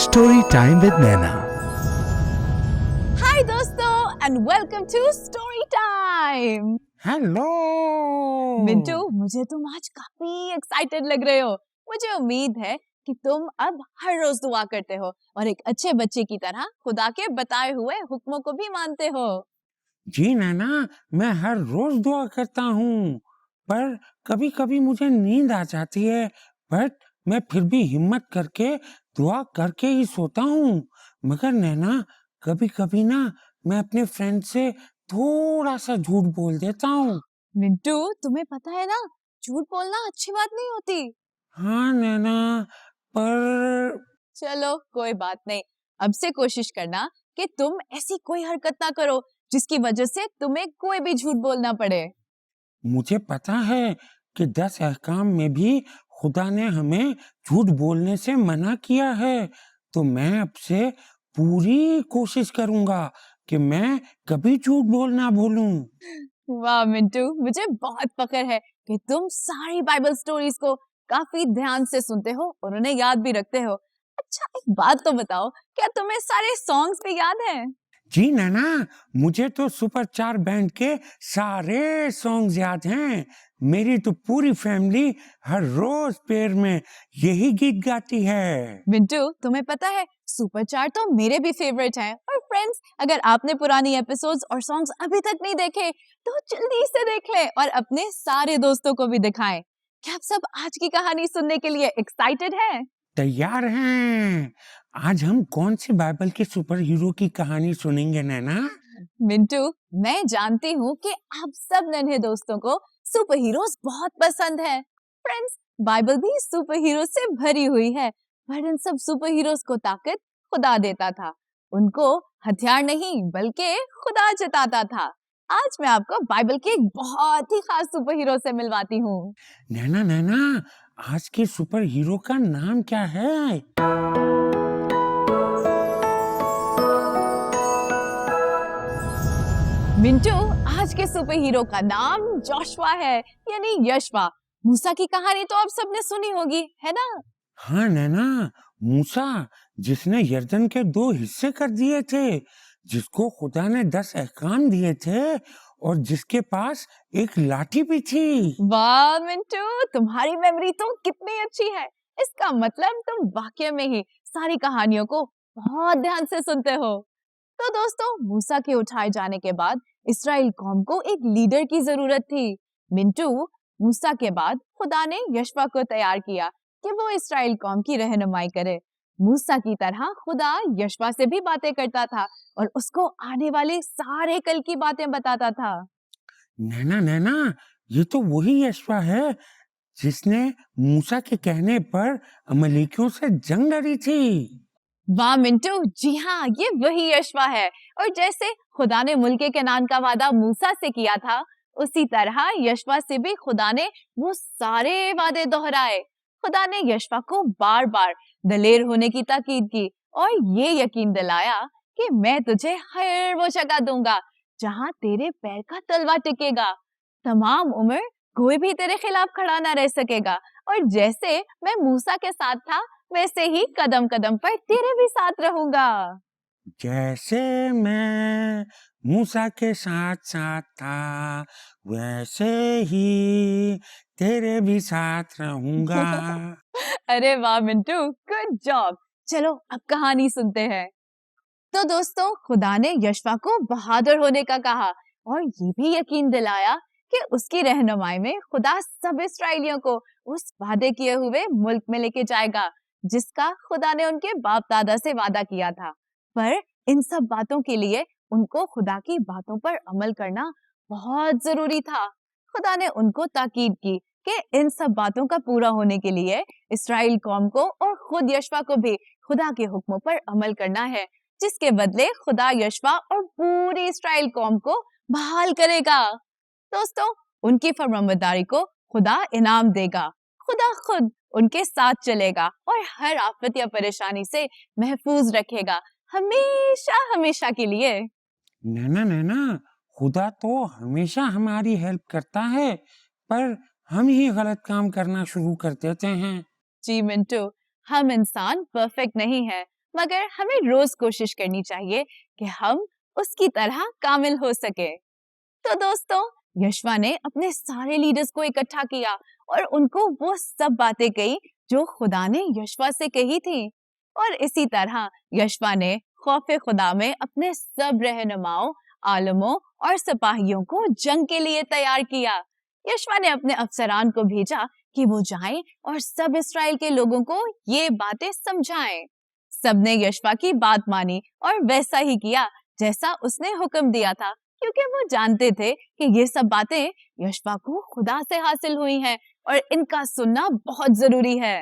Story time with Naina. Hi दोस्तों and welcome to Story Time. Hello Mintu, मुझे तुम आज काफी एक्साइटेड लग रहे हो। मुझे उम्मीद है कि तुम अब हर रोज दुआ करते हो और एक अच्छे बच्चे की तरह खुदा के बताए हुए हुक्मों को भी मानते हो। जी नैना, मैं हर रोज दुआ करता हूँ, पर कभी कभी मुझे नींद आ जाती है, बट मैं फिर भी हिम्मत करके दुआ करके ही सोता हूँ। मगर नैना, कभी कभी ना मैं अपने फ्रेंड से थोड़ा सा झूठ बोल देता हूँ। मिंटू, तुम्हें पता है ना, झूठ बोलना अच्छी बात नहीं होती। हाँ नैना, पर चलो कोई बात नहीं, अब से कोशिश करना कि तुम ऐसी कोई हरकत ना करो जिसकी वजह से तुम्हें कोई भी झूठ बोलना पड़े। मुझे पता है कि 10 अहकाम में भी खुदा ने हमें झूठ बोलने से मना किया है, तो मैं अब से पूरी कोशिश करूंगा कि मैं कभी झूठ बोलना भूलूं। वाह मिंटू, मुझे बहुत फख्र है कि तुम सारी बाइबल स्टोरीज को काफी ध्यान से सुनते हो और उन्हें याद भी रखते हो। अच्छा, एक बात तो बताओ, क्या तुम्हें सारे सॉन्ग्स भी याद हैं? जी नैना, मुझे तो सुपर 4 बैंड के सारे सॉन्ग्स याद हैं। मेरी तो पूरी फैमिली हर रोज प्रेयर में यही गीत गाती है। मिंटू, तुम्हें पता है, सुपर चार तो मेरे भी फेवरेट हैं। और फ्रेंड्स, अगर आपने पुरानी एपिसोड्स और सॉन्ग्स अभी तक नहीं देखे तो जल्दी से देख लें और अपने सारे दोस्तों को भी दिखाएं। क्या आप सब आज की कहानी सुनने के लिए एक्साइटेड हैं? तैयार हैं। आज हम कौन सी बाइबल के सुपर हीरो की कहानी सुनेंगे नैना? मिंटू, मैं जानती हूँ कि आप सब नन्हे दोस्तों को सुपर हीरोज बहुत पसंद है। फ्रेंड्स, बाइबल भी सुपर हीरो से भरी हुई है, पर इन सब सुपर हीरोज को ताकत खुदा देता था। उनको हथियार नहीं बल्कि खुदा जताता था। आज मैं आपको बाइबल के एक बहुत ही खास सुपर हीरो से मिलवाती हूँ। नैना नैना, आज के सुपर हीरो का नाम क्या है? मिंटू, आज के सुपर हीरो का नाम जोशुआ है, यानी यशवा। मूसा की कहानी तो आप सबने सुनी होगी, है ना? हाँ नैना, मूसा, जिसने यर्दन के 2 हिस्से कर दिए थे, जिसको खुदा ने 10 अहकाम दिए थे और जिसके पास एक लाठी भी थी। वाह मिंटू, तुम्हारी मेमोरी तो कितनी अच्छी है। इसका मतलब तुम वाकई में ही सारी कहानियों को बहुत ध्यान से सुनते हो। तो दोस्तों, मूसा के उठाए जाने के बाद इस्राएल कौम को एक लीडर की जरूरत थी। मिंटू, मूसा के बाद खुदा ने यशवा को तैयार किया कि वो इस्राएल कौम की रहनुमाई करे। मूसा की तरह खुदा यशवा से भी बातें करता था और उसको आने वाले सारे कल की बातें बताता था। नैना नैना, ये तो वही यशवा है जिसने मूसा के कहने पर अमलेकियों से जंग लड़ी थी। वाह मिंटू, जी हाँ, ये वही यशवा है। और जैसे खुदा ने मुल्के केनान का वादा मूसा से किया था, उसी तरह यशवा से भी खुदा ने वो सारे वादे दोहराए। खुदा ने यशवा को बार बार दलेर होने की ताकीद की और ये यकीन दिलाया कि मैं तुझे हर वो जगह दूंगा जहाँ तेरे पैर का तलवा टिकेगा। तमाम उम्र कोई भी तेरे खिलाफ खड़ा ना रह सकेगा। और जैसे मैं मूसा के साथ था, वैसे ही कदम कदम पर तेरे भी साथ रहूंगा। जैसे मैं मूसा के साथ साथ था, वैसे ही तेरे भी साथ रहूंगा। अरे वाह मिंटू, गुड जॉब। चलो अब कहानी सुनते हैं। तो दोस्तों, खुदा ने यशवा को बहादुर होने का कहा और ये भी यकीन दिलाया कि उसकी रहनुमाई में खुदा सब इस्राएलियों को उस वादे किए हुए मुल्क में लेके जाएगा जिसका खुदा ने उनके बाप दादा से वादा किया था। पर इन सब बातों के लिए उनको खुदा की बातों पर अमल करना बहुत जरूरी था। खुदा ने उनको ताकीद की कि इन सब बातों का पूरा होने के लिए इस्राएल कौम को और खुद यशवा को भी खुदा के हुक्मों पर अमल करना है, जिसके बदले खुदा यशवा और पूरी इस्राएल कौम को बहाल करेगा। दोस्तों, उनकी फरमाबरदारी को खुदा इनाम देगा। खुदा खुद उनके साथ चलेगा और हर आफत या परेशानी से महफूज रखेगा, हमेशा हमेशा के लिए। नैना नैना, खुदा तो हमेशा हमारी हेल्प करता है, पर हम ही गलत काम करना शुरू कर देते हैं। जी मिंटू, हम इंसान परफेक्ट नहीं है, मगर हमें रोज कोशिश करनी चाहिए कि हम उसकी तरह कामिल हो सके। तो दोस्तों, यशवा ने अपने सारे लीडर्स को इकट्ठा किया और उनको वो सब बातें कही जो खुदा ने यशवा से कही थी। और इसी तरह यशवा ने खौफे खुदा में अपने सब रहनुमाओं, आलमों और सिपाहियों को जंग के लिए तैयार किया। यशवा ने अपने अफसरान को भेजा कि वो जाएं और सब इस्राएल के लोगों को ये बातें समझाएं। सबने यशवा की बात मानी और वैसा ही किया जैसा उसने हुक्म दिया था, क्योंकि वो जानते थे कि ये सब बातें यशवा को खुदा से हासिल हुई हैं और इनका सुनना बहुत जरूरी है।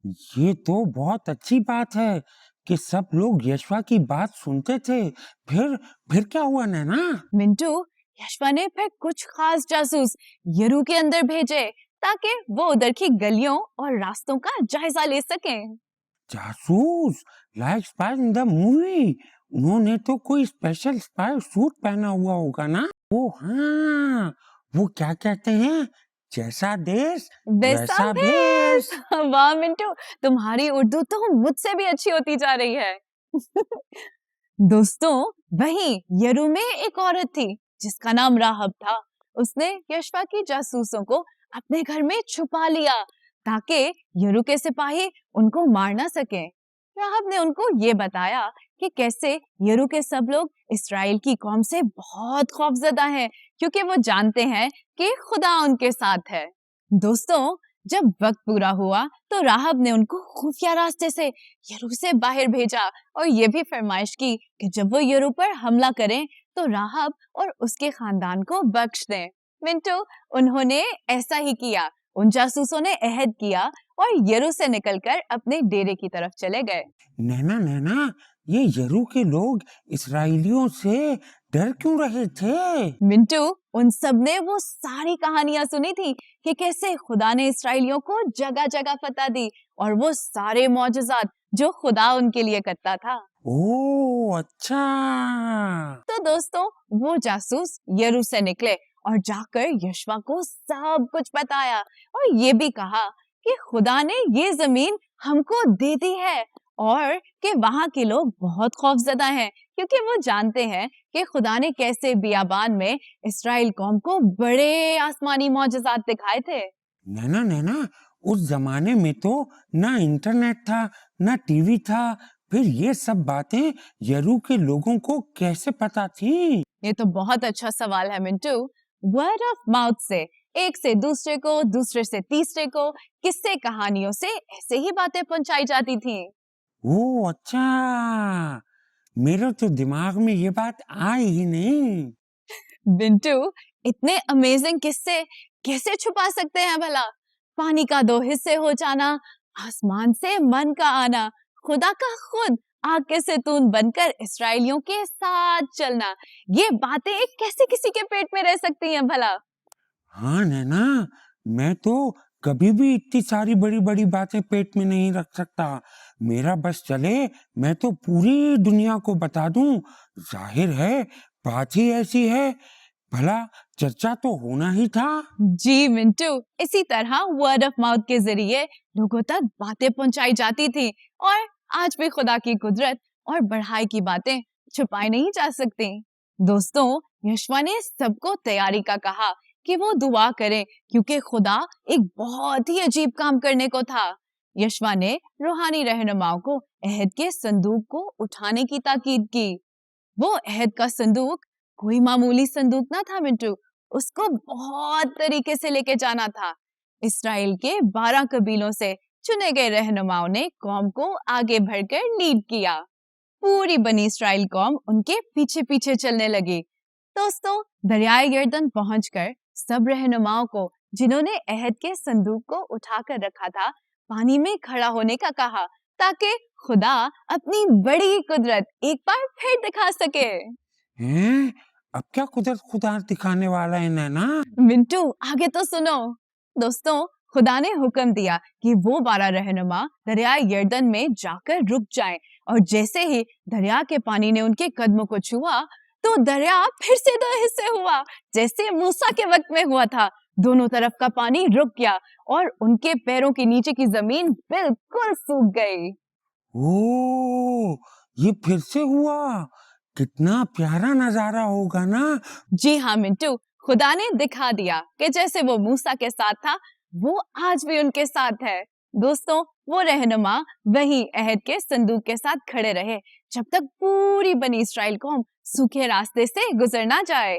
ये तो बहुत अच्छी बात है कि सब लोग यशवा की बात सुनते थे। फिर क्या हुआ नैना? मिंटू, यशवा ने फिर कुछ खास जासूस यरू के अंदर भेजे ताकि वो उधर की गलियों और रास्तों का जायजा ले सकें। जासूस like spy in the movie. उन्होंने तो कोई स्पेशल स्पाई सूट पहना हुआ होगा ना? ओ हाँ, वो क्या कहते हैं, जैसा देश वैसा वैसा भेष। भेष। वाह मिंटू, तुम्हारी उर्दू तो मुझसे भी अच्छी होती जा रही है। दोस्तों, वहीं यरू में एक औरत थी जिसका नाम राहब था। उसने यशवा की जासूसों को अपने घर में छुपा लिया ताकि यरू के सिपाही उनको मार ना सके। राहब ने उनको ये बताया कि कैसे यरू के सब लोग इस्राएल की कौम से बहुत खौफजदा हैं, क्योंकि वो जानते हैं कि खुदा उनके साथ है। दोस्तों, जब वक्त पूरा हुआ तो राहब ने उनको खुफिया रास्ते से यरू से बाहर भेजा और ये भी फरमाइश की कि जब वो यरू पर हमला करें तो राहब और उसके खानदान को बख्श दें। मिंटू, उन्होंने ऐसा ही किया। उन जासूसों ने अहद किया और यरू से निकलकर अपने डेरे की तरफ चले गए। नैना, ये यरू के लोग इस्राएलियों से डर क्यों रहे थे? मिंटू, उन सब ने वो सारी कहानियां सुनी थी कि कैसे खुदा ने इस्राएलियों को जगह जगह फतह दी और वो सारे मौजज़ात जो खुदा उनके लिए करता था। ओह अच्छा। तो दोस्तों, वो जासूस यरू से निकले और जाकर यशवा को सब कुछ बताया और ये भी कहा कि खुदा ने ये जमीन हमको दे दी है और कि वहां के लोग बहुत खौफजदा हैं, क्योंकि वो जानते हैं कि खुदा ने कैसे बियाबान में इस्राएल कौम को बड़े आसमानी मौजज़ात दिखाए थे। नैना, उस जमाने में तो ना इंटरनेट था, ना टीवी था, फिर ये सब बातें यरू के लोगों को कैसे पता थी? ये तो बहुत अच्छा सवाल है मिंटू। वर्ड ऑफ माउथ से, एक से दूसरे को, दूसरे से तीसरे को, किस्से कहानियों से ऐसे ही बातें पहुंचाई जाती थी। ओह अच्छा, मेरे तो दिमाग में ये बात आई ही नहीं। बिंटू, इतने अमेजिंग किस्से कैसे छुपा सकते हैं भला? पानी का दो हिस्से हो जाना, आसमान से मन का आना, खुदा का खुद आग के सैतून बनकर इस्राएलियों के साथ चलना, ये बातें कैसे किसी के पेट में रह सकती हैं भला? हाँ नैना, मैं तो कभी भी इतनी सारी बड़ी बड़ी बातें पेट में नहीं रख सकता। मेरा बस चले मैं तो पूरी दुनिया को बता दूं। जाहिर है बात ही ऐसी है, भला चर्चा तो होना ही था। जी मिंटू, इसी तरह वर्ड ऑफ माउथ के जरिए लोगों तक बातें पहुंचाई जाती थी और आज भी खुदा की कुदरत और बढ़ाई की बातें छुपाई नहीं जा सकती। दोस्तों, यशवा ने सबको तैयारी का कहा कि वो दुआ करें, क्योंकि खुदा एक बहुत ही अजीब काम करने को था। यशवा ने रूहानी रहनुमाओं को अहद के संदूक को उठाने की ताकीद की। वो अहद का संदूक कोई मामूली संदूक ना था मिंटू, उसको बहुत तरीके से लेके जाना था। इस्राएल के 12 कबीलों से चुने गए रहनुमाओं ने कौम को आगे बढ़कर लीड किया। पूरी बनी इस्राएल कौम उनके पीछे पीछे चलने लगी। दोस्तों, दरियाए यरदन पहुंचकर सब रहनुमाओं को, जिन्होंने अहद के संदूक को उठाकर रखा था, पानी में खड़ा होने का कहा ताकि खुदा अपनी बड़ी कुदरत एक बार फिर दिखा सके। हैं? अब क्या कुदरत खुदा दिखाने वाला है नैना? मिंटू, आगे तो सुनो। दोस्तों, खुदा ने हुक्म दिया कि वो 12 रहनुमा दरिया यरदन में जाकर रुक जाएं और जैसे ही दरिया के पानी ने उनके कदमों को छुआ तो दरिया फिर से 2 हिस्से हुआ, जैसे मूसा के वक्त में हुआ था। दोनों तरफ का पानी रुक गया और उनके पैरों के नीचे की जमीन बिल्कुल सूख गई। ओ, ये फिर से हुआ। कितना प्यारा नजारा होगा ना। जी हाँ मिंटू, खुदा ने दिखा दिया कि जैसे वो मूसा के साथ था, वो आज भी उनके साथ है। दोस्तों, वो रहनुमा वही अहद के संदूक के साथ खड़े रहे जब तक पूरी बनी इस्राएल कौम सूखे रास्ते से गुजर ना जाए।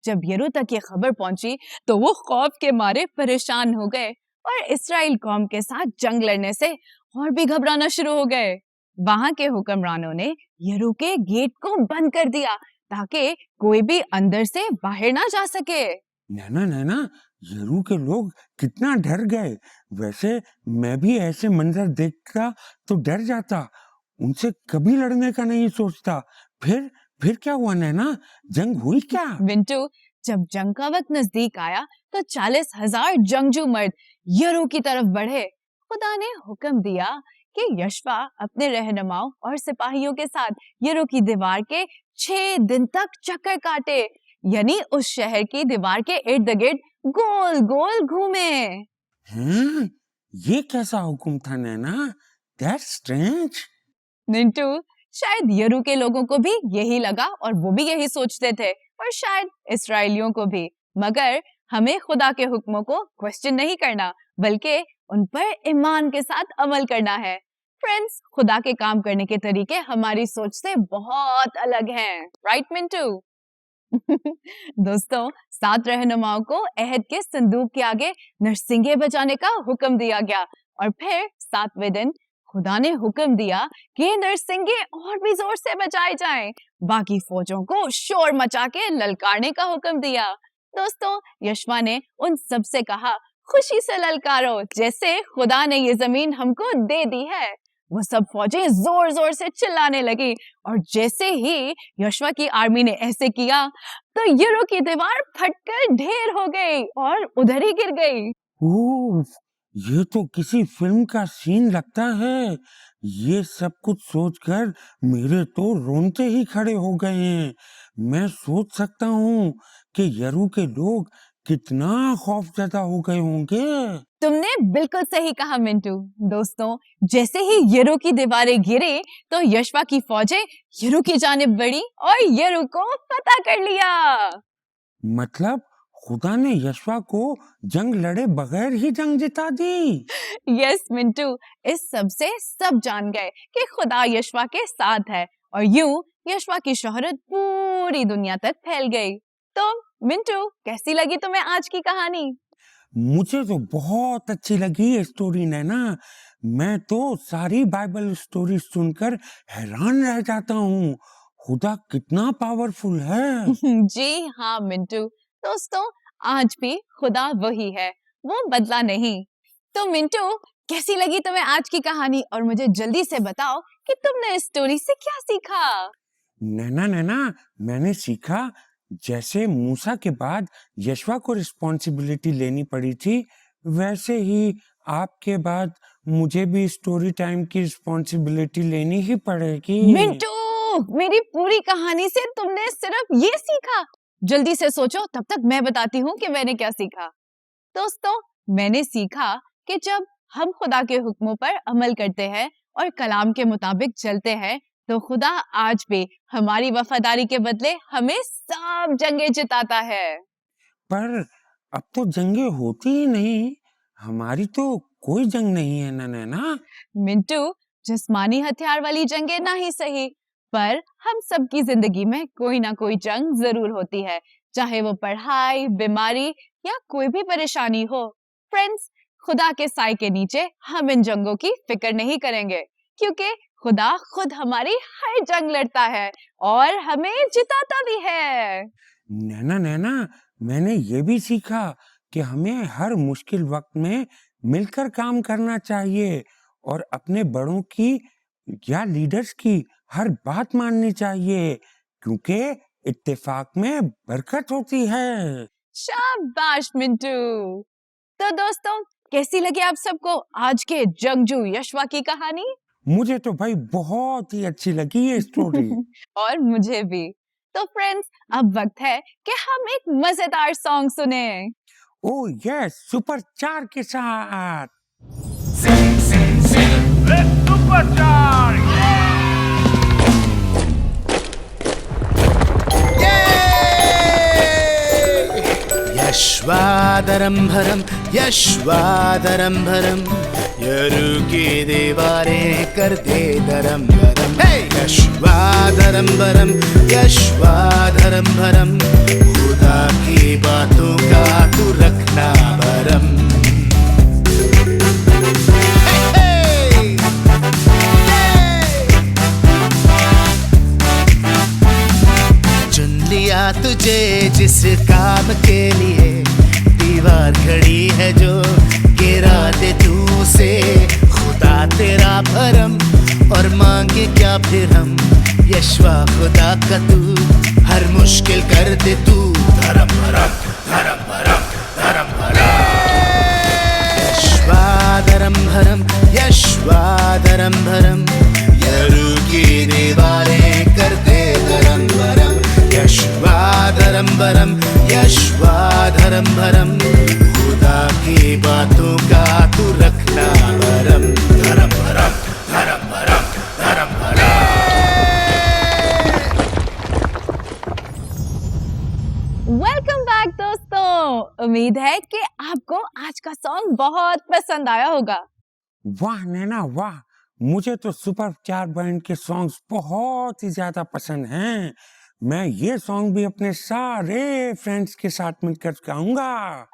जब यरू तक ये खबर पहुंची तो वो खौफ के मारे परेशान हो गए और इस्राएल कौम के साथ जंग लड़ने से और भी घबराना शुरू हो गए। वहां के हुक्मरानों ने यरू के गेट को बंद कर दिया ताकि कोई भी अंदर से बाहर ना जा सके। नैना नैना, यरू के लोग कितना डर गए। वैसे मैं भी ऐसे मंजर देखता तो डर जाता, उनसे कभी लड़ने का नहीं सोचता। फिर क्या हुआ नैना, जंग हुई क्या? मिंटू, जब जंग का वक्त नजदीक आया तो 40,000 जंगजू मर्द यरू की तरफ बढ़े। खुदा ने हुक्म दिया कि यशवा अपने रहनुमाओं और सिपाहियों के साथ यरू की दीवार के 6 दिन तक चक्कर काटे, यानी उस शहर की दीवार के इर्द गिर्द गोल गोल घूमे। हैं? ये कैसा हुक्म था नैना? That's strange. मिंटू, शायद यरू के लोगों को भी यही लगा और वो भी यही सोचते थे, और शायद इसराइलियों को भी। मगर हमें खुदा के हुक्मों को क्वेश्चन नहीं करना, बल्कि उन पर ईमान के साथ अमल करना है। फ्रेंड्स, खुदा के काम करने के तरीके हमारी सोच से बहुत अलग हैं, राइट मिंटू? दोस्तों, 7 रहनुमाओं को अहद के संदूक के आगे नरसिंगे बजाने का हुक्म दिया गया और फिर 7वें दिन खुदा ने हुक्म दिया कि नरसिंगे और भी जोर से बजाए जाएं। बाकी फौजों को शोर मचा के ललकारने का हुक्म दिया। दोस्तों, यशवा ने उन सब से कहा, खुशी से ललकारो जैसे खुदा ने ये जमीन हमको दे दी है। वो सब फौजें जोर जोर से चिल्लाने लगी और जैसे ही यशवा की आर्मी ने ऐसे किया तो यरू की दीवार फटकर ढेर हो गई और उधर ही गिर गई। ओह, ये तो किसी फिल्म का सीन लगता है। ये सब कुछ सोचकर मेरे तो रोंगटे ही खड़े हो गए हैं। मैं सोच सकता हूँ कि यरू के लोग कितना खौफजदा हो गए होंगे। तुमने बिल्कुल सही कहा मिंटू। दोस्तों, जैसे ही यरू की दीवारें गिरी तो यशवा की फौजें यरू की जानिब बढ़ी और यरू को फतह कर लिया। मतलब खुदा ने यशवा को जंग लड़े बगैर ही जंग जिता दी। यस मिंटू, इस सब से सब जान गए कि खुदा यशवा के साथ है और यूं यशवा की शोहरत पूरी दुनिया तक फैल गई। तो मिंटू, कैसी लगी तुम्हें आज की कहानी? मुझे तो बहुत अच्छी लगी ये स्टोरी नैना। मैं तो सारी बाइबल स्टोरी सुनकर हैरान रह जाता हूँ। खुदा कितना पावरफुल है। जी हाँ मिंटू। दोस्तों, आज भी खुदा वही है, वो बदला नहीं। तो मिंटू, कैसी लगी तुम्हें आज की कहानी और मुझे जल्दी से बताओ कि तुमने इस स्टोरी से क्या सीखा? नैना, मैंने सीखा जैसे मूसा के बाद यशवा को रिस्पॉन्सिबिलिटी लेनी पड़ी थी, वैसे ही आपके बाद मुझे भी स्टोरी टाइम की रिस्पॉन्सिबिलिटी लेनी ही पड़ेगी। मिंटू, मेरी पूरी कहानी से तुमने सिर्फ ये सीखा? जल्दी से सोचो, तब तक मैं बताती हूँ कि मैंने क्या सीखा। दोस्तों, मैंने सीखा कि जब हम खुदा के हुक्मों पर अमल करते हैं और कलाम के मुताबिक चलते हैं तो खुदा आज भी हमारी वफादारी के बदले हमें सब जंगें जिताता है। पर अब तो जंगे होती ही नहीं। हमारी तो कोई जंग नहीं है ना नैना। मिंटू, जिस्मानी हथियार वाली जंगें ना ही सही, पर हम सबकी जिंदगी में कोई ना कोई जंग जरूर होती है, चाहे वो पढ़ाई, बीमारी या कोई भी परेशानी हो। फ्रेंड्स, खुदा के साए के नीचे हम इन जंगों की फिक्र नहीं करेंगे, क्योंकि खुदा खुद हमारी हर जंग लड़ता है और हमें जिताता भी है। नैना, मैंने ये भी सीखा कि हमें हर मुश्किल वक्त में मिलकर काम करना चाहिए और अपने बड़ों की या लीडर्स की हर बात माननी चाहिए, क्योंकि इत्तेफाक में बरकत होती है। शाबाश मिंटू। तो दोस्तों, कैसी लगी आप सबको आज के जंगजू यशवा की कहानी? मुझे तो भाई बहुत ही अच्छी लगी ये स्टोरी। और मुझे भी। तो फ्रेंड्स, अब वक्त है कि हम एक मजेदार सॉन्ग सुने। ओह यस, सुपर 4 के साथ। Sing, sing, sing, let's supercharge! यश्वादरम्भरं यश्वादरम्भरं यरुकी दीवारें कर दे दरम्भरम यश्वादरम्भरम यश्वादरम्भरम खुदा की बातों का तू रखना भरम चुन लिया तुझे जिस काम के लिए दीवार खड़ी है जो गिरा दे तू से खुदा तेरा भरम और मांगे क्या फिर हम यश्वा खुदा का तू हर मुश्किल कर दे तू धर्म भरम धर्म भरम धर्म भरम यश्वादरम भरम यश्वादरम भरम यरुकी दीवारें कर दे धर्म भरम यश्वादरम भरम यश्वादरम भरम खुदा की बातों का तू रखना भरम धर्म भरम धर्म भरम धर्म भरम। वेलकम बैक दोस्तों, उम्मीद है कि आपको आज का सॉन्ग बहुत पसंद आया होगा। वाह नैना वाह, मुझे तो सुपर स्टार बैंड के सॉन्ग्स बहुत ही ज्यादा पसंद हैं। मैं ये सॉन्ग भी अपने सारे फ्रेंड्स के साथ मिलकर गाऊंगा।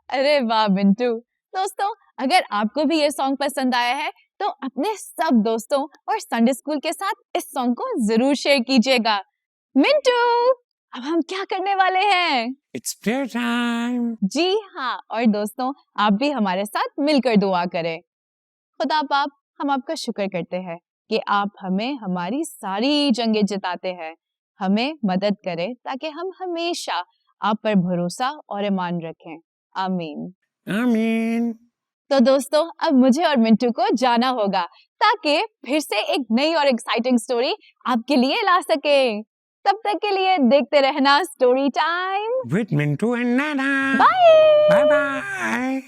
अरे वाह मिंटू। दोस्तों, अगर आपको भी ये सॉन्ग पसंद आया है तो अपने सब दोस्तों और संडे स्कूल के साथ इस सॉन्ग को जरूर शेयर कीजिएगा। मिंटू, अब हम क्या करने वाले हैं? It's prayer time. जी हाँ, और दोस्तों आप भी हमारे साथ मिलकर दुआ करें। खुदा बाप, हम आपका शुक्र करते हैं कि आप हमें हमारी सारी जंगें जिताते हैं। हमें मदद करें ताकि हम हमेशा आप पर भरोसा और ईमान रखें। आमीन। आमीन। तो दोस्तों, अब मुझे और मिंटू को जाना होगा ताकि फिर से एक नई और एक्साइटिंग स्टोरी आपके लिए ला सके। तब तक के लिए देखते रहना story time with Mintu and Naina. Bye bye bye.